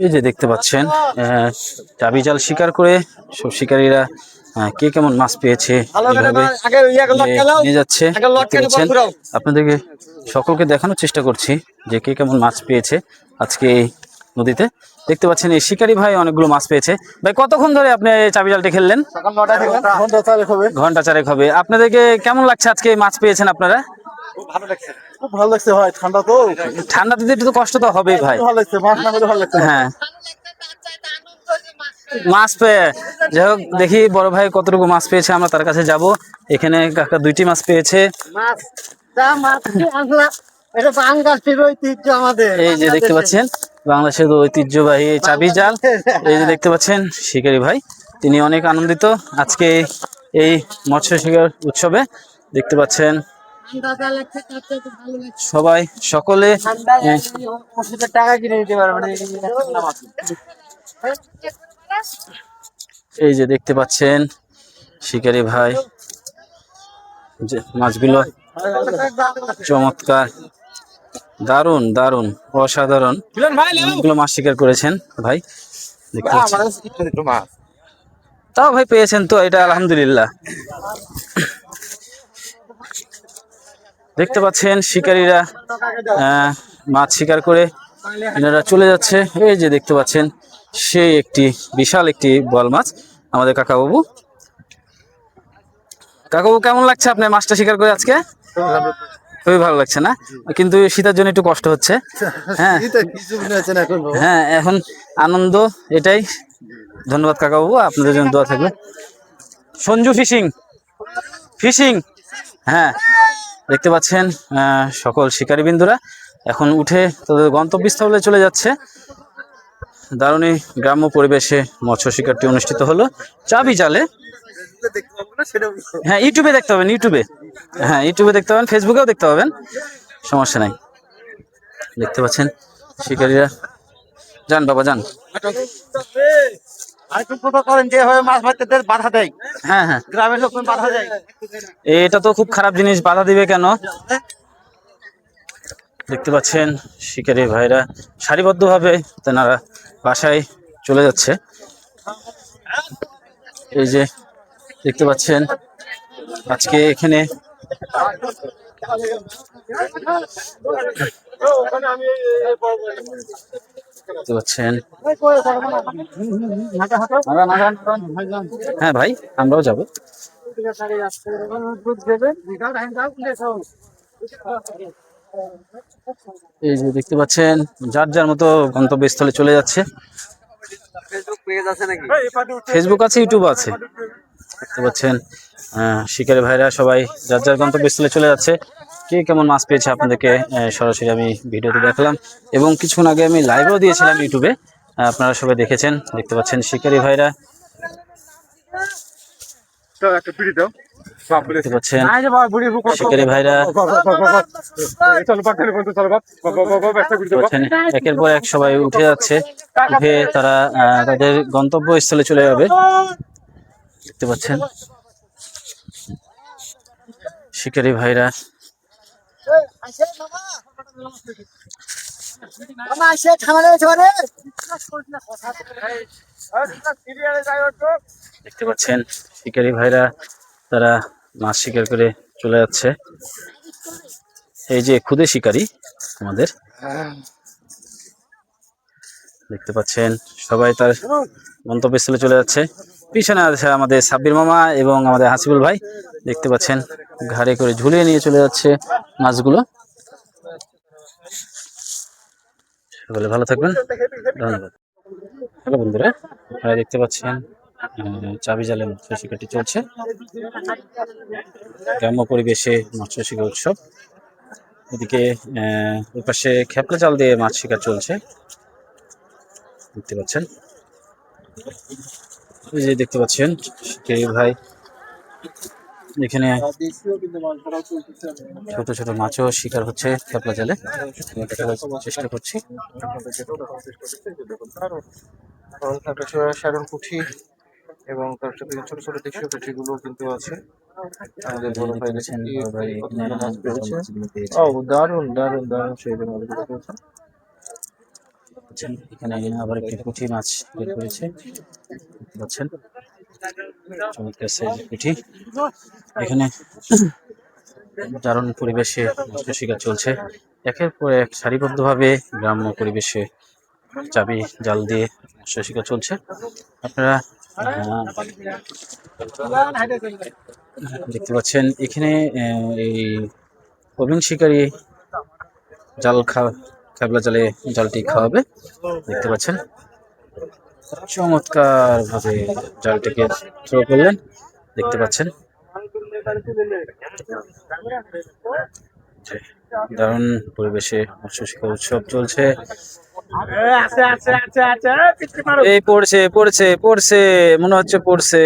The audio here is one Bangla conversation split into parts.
এই যে দেখতে পাচ্ছেন চাবি জাল শিকার করে সব শিকারীরা কে কেমন মাছ পেয়েছে এইভাবে নিয়ে যাচ্ছে। দেখতে পাচ্ছেন, আপনাদেরকে সকলকে দেখানোর চেষ্টা করছি যে কে কেমন মাছ পেয়েছে আজকে এই নদীতে। দেখতে পাচ্ছেন এই শিকারী ভাই অনেকগুলো মাছ পেয়েছে। ভাই কতক্ষণ ধরে আপনি এই চাবি জালটি খেললেন? ঘন্টা চারেক হবে। আপনাদেরকে কেমন লাগছে আজকে মাছ পেয়েছেন আপনারা? খুব ভালো লাগছে ভাই, ঠান্ডা তো। ঠান্ডাতে একটু তো কষ্ট তো হবেই ভাই। ভালো লাগছে, মাছ না পেলে ভালো লাগছে। হ্যাঁ, মাছ পেয়ে যাই হোক, দেখি বড় ভাই কতটুকু মাছ পেয়েছে, আমরা তার কাছে যাব। এখানে কাকা দুইটি মাছ পেয়েছে। এই যে দেখতে পাচ্ছেন বাংলাদেশের ঐতিহ্যবাহী চাবি জাল। এই যে দেখতে পাচ্ছেন শিকারী ভাই, তিনি অনেক আনন্দিত আজকে এই মৎস্য শিকার উৎসবে। দেখতে পাচ্ছেন সবাই সকলে টাকা কিনে দিতে পারবে। এই যে দেখতে পাচ্ছেন শিকারী ভাই যে মাছগুলো চমৎকার, দারুণ দারুণ, অসাধারণ অনেকগুলো মাছ শিকার করেছেন ভাই। দেখতে পাচ্ছেন, তাও ভাই পেয়েছেন তো, এটা আলহামদুলিল্লাহ। দেখতে পাচ্ছেন শিকারীরা মাছ শিকার করে এনারা চলে যাচ্ছে। এই যে দেখতে পাচ্ছেন সেই একটি বিশাল একটি বোয়াল মাছ আমাদের কাকাবাবু। কাকাবাবু কেমন লাগছে আপনার মাছটা শিকার করে আজকে? খুবই ভালো লাগছে না? কিন্তু শীতের জন্য একটু কষ্ট হচ্ছে। হ্যাঁ হ্যাঁ, এখন আনন্দ এটাই। ধন্যবাদ কাকাবাবু, আপনাদের জন্য দোয়া থাকবে। সঞ্জু ফিশিং ফিশিং হ্যাঁ, দেখতে পাচ্ছেন সকল শিকারী বিন্দুরা এখন উঠে তাদের গন্তব্যস্থলে চলে যাচ্ছে। দারুণ গ্রাম্য পরিবেশে মৎস্য শিকারটি অনুষ্ঠিত হলো চাবি জালে। হ্যাঁ, ইউটিউবে দেখতে পাবেন, ইউটিউবে। হ্যাঁ, ইউটিউবে দেখতে পাবেন, ফেসবুকেও দেখতে পাবেন, সমস্যা নাই। দেখতে পাচ্ছেন শিকারীরা, যান বাবা যান। হ্যাঁ হ্যাঁ, গ্রামের লোক বাধা দেয়। এটা তো খুব খারাপ জিনিস, বাধা দিবে কেন? দেখতে পাচ্ছেন শিকারী ভাইরা সারিবদ্ধভাবে তেনারা বাসায় চলে যাচ্ছে। এই যে দেখতে পাচ্ছেন আজকে এখানে দেখতে পাচ্ছেন। হ্যাঁ ভাই, আমরাও যাব। এই যে দেখতে পাচ্ছেন যার যার মতো গন্তব্যস্থলে চলে যাচ্ছে। ফেসবুক আছে, ইউটিউব আছে। দেখতে পাচ্ছেন শিকারী ভাইরা সবাই যার যার গন্তব্যস্থলে চলে যাচ্ছে। কে কেমন মাছ পেয়েছে আপনাদেরকে সরাসরি আমি ভিডিওতে দেখালাম, এবং কিছুক্ষণ আগে আমি লাইভও দিয়েছিলাম ইউটিউবে, আপনারা সবাই দেখেছেন। দেখতে পাচ্ছেন শিকারী ভাইরা, দেখতে পাচ্ছেন শিকারী ভাইরা একের পর এক সবাই উঠে যাচ্ছে, উঠে তারা তাদের গন্তব্যস্থলে চলে যাবে। দেখতে পাচ্ছেন শিকারী ভাইরা। দেখতে পাচ্ছেন শিকারী ভাইরা তারা মাছ শিকার করে চলে যাচ্ছে। এই যে ক্ষুদে শিকারী আমাদের, দেখতে পাচ্ছেন সবাই তার গন্তব্যস্থলে চলে যাচ্ছে। পিছনে আছে আমাদের সাব্বির মামা এবং আমাদের হাসিবুল ভাই। দেখতে পাচ্ছেন ঘাড়ে করে ঝুলিয়ে নিয়ে চলে যাচ্ছে মাছগুলো। সকলে ভালো থাকবেন, ধন্যবাদ। হ্যালো বন্ধুরা, আপনারা দেখতে পাচ্ছেন চাবি জালে মৎস্য শিকারটি চলছে। গ্রাম্য পরিবেশে মৎস্য শিকার উৎসব। এদিকে ওই পাশে খেপলা জাল দিয়ে মাছ শিকার চলছে, দেখতে পাচ্ছেন। এই যে দেখতে পাচ্ছেন শিকারী ভাই এখানে ছোট ছোট মাছও শিকার হচ্ছে খেপলা জালে, চেষ্টা করছি। শ্যারন পুঁটি এবং তার সাথে ছোট ছোট দেশীয় পুঁটিগুলো কিন্তু আছে। আমাদের বড় ভাই দেখেন কতগুলো মাছ পেয়েছে। ও দারুণ দারুণ দারুণ সেই মাছগুলো পেয়েছে। পাচ্ছেন এখানে আবার একটি পুঁটি মাছ বের করেছে, দেখতে পাচ্ছেন চমৎকার সাইজের পুঁটি। এখানে দারুণ পরিবেশে মৎস্য শিকার চলছে, একের পর এক সারিবদ্ধভাবে গ্রাম্য পরিবেশে চাবি জাল দিয়ে মৎস্য শিকার চলছে। আপনারা দেখতে পাচ্ছেন এখানে এই প্রবীণ শিকারী জাল খাবলা জালে জালটি খাওয়াবে, দেখতে পাচ্ছেন চমৎকার ভাবে জালটিকে থ্রো করলেন, দেখতে পাচ্ছেন দারুণ পরিবেশে মৎস্য শিকার উৎসব চলছে। এই পড়ছে পড়ছে পড়ছে মনে হচ্ছে পড়ছে,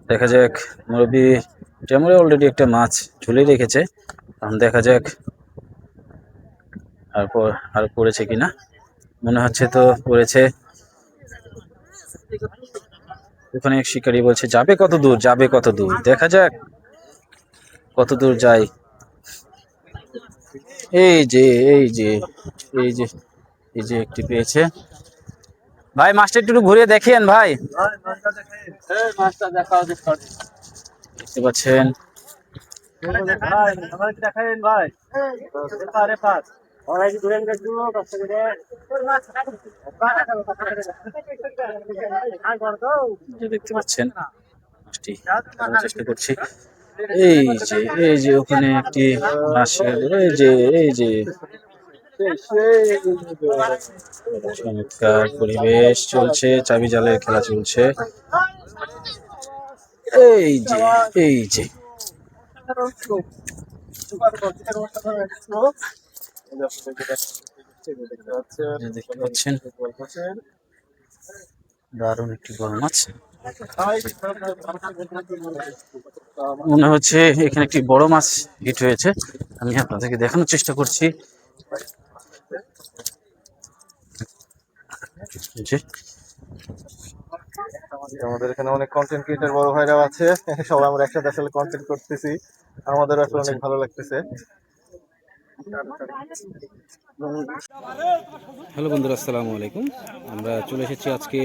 দেখা যাক মুরব্বী টেমরে অলরেডি একটা মাছ ঝুলে রেখেছে, এখন দেখা যাক আর পড়েছে কিনা, মনে হচ্ছে তো পড়েছে। ওখানে এক শিকারী বলছে যাবে কত দূর, যাবে কত দূর, দেখা যাক কত দূর যায়। এই যে এই যে এই যে এই যে একটি পেয়েছে। ভাই মাছটা একটু ঘুরিয়ে দেখেন ভাই, দেখতে পাচ্ছেন দেখতে পাচ্ছেন মাছটি দেখানোর চেষ্টা করছি। এই যে ওখানে একটি মাছের এই যে চমৎকার পরিবেশ চলছে, চাবি জালের খেলা চলছে। এই যে এই যে দেখতে পাচ্ছেন দারুণ একটি বড় মাছ, মনে হচ্ছে এখানে একটি বড় মাছ হিট হয়েছে, আমি আপনাদেরকে দেখানোর চেষ্টা করছি। আমাদের এখানে অনেক কন্টেন্ট ক্রিয়েটর বড় ভাইরাও আছে, সবাই আমরা একসাথে আসলে কন্টেন্ট করতেছি, আমাদের আসলে অনেক ভালো লাগতেছে। হ্যালো বন্ধুরা, আসসালামু আলাইকুম। আমরা চলে এসেছি আজকে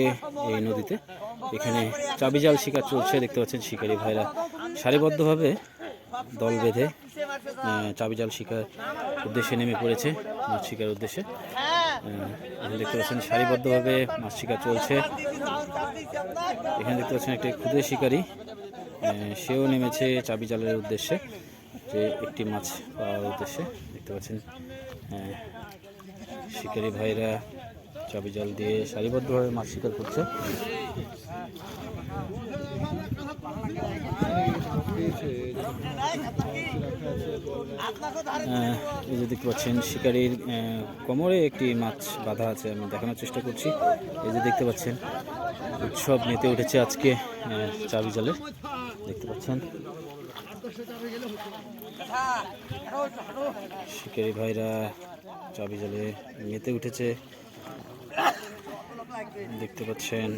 এই নদীতে, এখানে চাবি জাল শিকার চলছে, দেখতে পাচ্ছেন শিকারী ভাইরা সারিবদ্ধভাবে দল বেঁধে চাবি জাল শিকার উদ্দেশ্যে নেমে পড়েছে, মাছ শিকার উদ্দেশ্যে। দেখতে পাচ্ছেন সারিবদ্ধভাবে মাছ শিকার চলছে। এখানে দেখতে পাচ্ছেন একটি ক্ষুদে শিকারী, সেও নেমেছে চাবি জালের উদ্দেশ্যে, যে একটি মাছ পাওয়ার উদ্দেশ্যে। দেখতে পাচ্ছেন শিকারী ভাইরা চাবি জাল দিয়ে সারিবদ্ধভাবে মাছ শিকার করছে। এই যে দেখতে পাচ্ছেন শিকারীর কোমরে একটি মাছ বাঁধা আছে, আমি দেখানোর চেষ্টা করছি। এই যে দেখতে পাচ্ছেন উৎসব মেতে উঠেছে আজকে চাবি জালে, দেখতে পাচ্ছেন শিকারী ভাইরা চাবি জালে মেতে উঠেছে, দেখতে পাচ্ছেন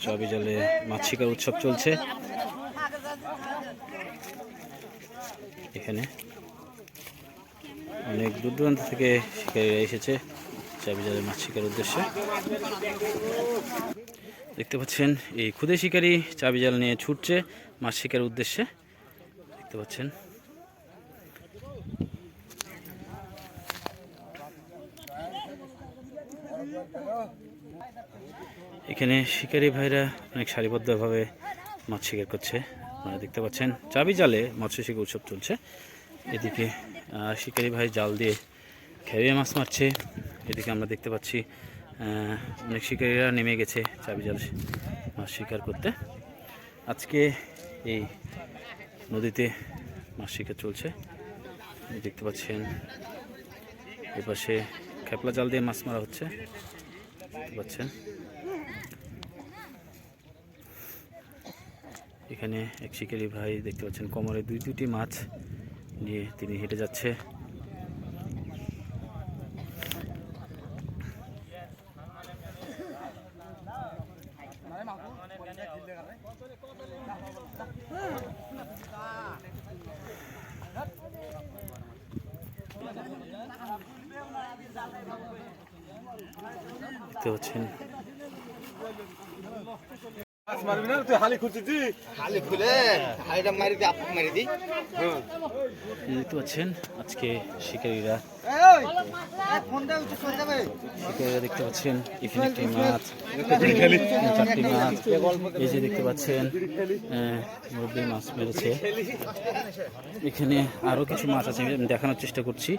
চাবি জালে মাছ শিকার উৎসব চলছে। এখানে অনেক দূর দূরান্ত থেকে শিকারীরা এসেছে চাবি জালে মাছ শিকার উদ্দেশ্যে। দেখতে পাচ্ছেন এই ক্ষুদে শিকারী চাবি জাল নিয়ে ছুটছে মাছ শিকার উদ্দেশ্যে, দেখতে পাচ্ছেন। এখানে শিকারী ভাইরা অনেক সারিবদ্ধভাবে মাছ শিকার করছে, আপনারা দেখতে পাচ্ছেন চাবি জালে মৎস্য শিকার উৎসব চলছে। এদিকে শিকারী ভাই জাল দিয়ে খেয়ে মাছ মারছে, এদিকে আমরা দেখতে পাচ্ছি অনেক শিকারীরা নেমে গেছে চাবি জাল মাছ শিকার করতে। আজকে এই নদীতে মাছ শিকার চলছে, দেখতে পাচ্ছেন এপাশে খেপলা জাল দিয়ে মাছ মারা হচ্ছে, দেখতে পাচ্ছেন। এখানে এক শিকারী ভাই দেখতে পাচ্ছেন কোমরে দুটি মাছ নিয়ে তিনি হেঁটে যাচ্ছে। দেখতে পাচ্ছেন দেখতে পাচ্ছেন আজকে শিকারীরা দেখতে পাচ্ছেন এখানে একটি মাছ, চারটি মাছ, এই যে দেখতে পাচ্ছেন মুরব্বী মাছ মেরেছে। এখানে আরো কিছু মাছ আছে, আমি দেখানোর চেষ্টা করছি।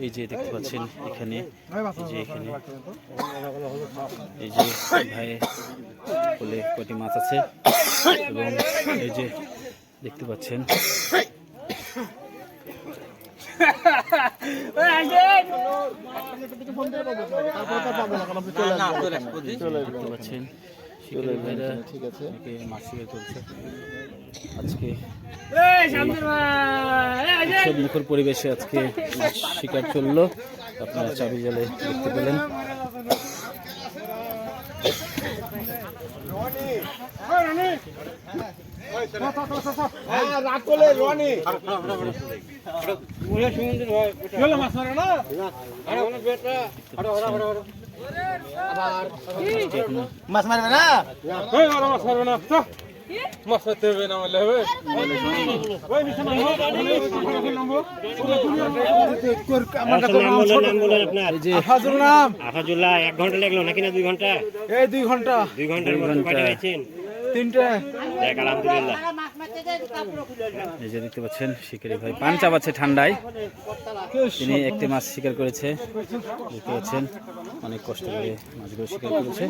এই যে দেখতে পাচ্ছেন এখানে, এই যে এখানে, এই যে ভাই বলে কটি মাছ আছে এবং এই যে দেখতে পাচ্ছেন শিকারী ভাইরা মাছ শিকার করছে। আজকে উৎসব মুখর পরিবেশে আজকে মাছ শিকার চললো, আপনারা চাবি জালে দেখতে পেলেন। মাছ মারবে না, মাছ মারবে না, মাছ মারতে হবে না, আফাজুল্লাহ 1 ঘন্টা লাগলো নাকি না 2 ঘন্টা? এই 2 ঘন্টা, 2 ঘন্টার মধ্যে কয়টা পেয়েছেন? 3টে। দেখ আলহামদুলিল্লাহ। এই যে দেখতে পাচ্ছেন শিকারী ভাই পান চাবাচ্ছে ঠান্ডায়, তিনি একটি মাছ শিকার করেছে। দেখতে পাচ্ছেন অনেক কষ্ট করে মাছগুলো শিকার করেছে।